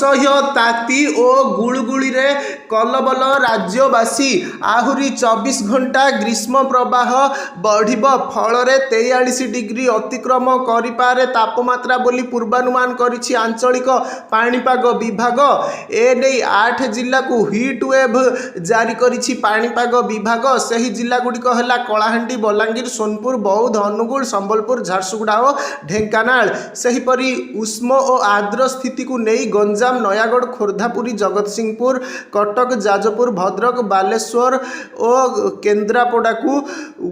असह्य ताती और गुड़गुड़ी कलबल राज्यवासी आहुरी 24 घंटा ग्रीष्म प्रवाह बढ़ फल 43 डिग्री अतिक्रम करें तापमात्रा बोली पूर्वानुमान करिछि आंचलिक पाणीपाग विभाग। एने 8 जिला को हिट वेव जारी करिछि पाणीपाग विभाग। सही जिला गुड़िक है कलाहांडी, बलांगीर, सोनपुर, बौद्ध, अनुगुल, संबलपुर, झारसुगुड़ा और ढेंकानाल। सेहीपरि उष्म और आर्द्र स्थिति को नहीं गंजाम, नयागढ़, खोर्धापुरी, जगतसिंहपुर, कटक, जाजपुर, भद्रक, बालेश्वर और केन्द्रापड़ा को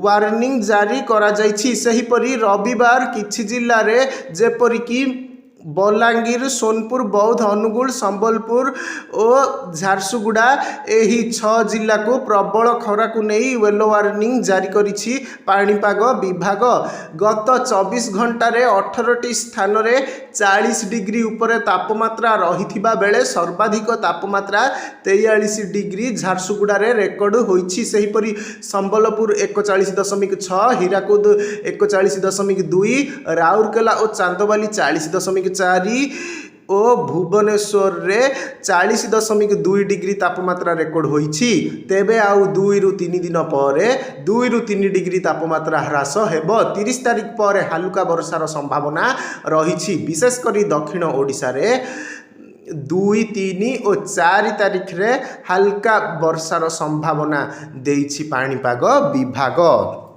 वार्निंग जारी करा जाइछि। सेहीपरि रविवार किछि जिल्ला रे जेपरिकी बलांगीर, सोनपुर, बौद्ध, अनुगुल, संबलपुर और झारसुगुड़ा यही 6 जिला को प्रबल खरा को नहीं येलो वार्निंग जारी करिछि पाणीपाग विभाग। गत 24 घंटे 18टी स्थान रे 40 डिग्री उपरे तापमात्रा रहिथिबा बेले सर्वाधिक तापमात्रा 43 डिग्री झारसुगुड़ा रे रेकर्ड होइछि। सेहीपरि संबलपुर 41.6, हीराकुद 41.2, राउरकेला और चांदबाली 40.4 और भुवनेश्वर रे 40.2 डिग्री तापमात्रा रेकर्ड होइछि। तेबे आउ 2 रु 3 दिन पर 2 रु 3 डिग्री तापमात्रा ह्रास हेबो। 30 तारिख पर हालुका वर्षार संभावना रहिछि। विशेषकर दक्षिण ओडिशा रे 2, 3 और 4 तारिख रे हालका वर्षार संभावना देइछि पाणीपाग विभाग।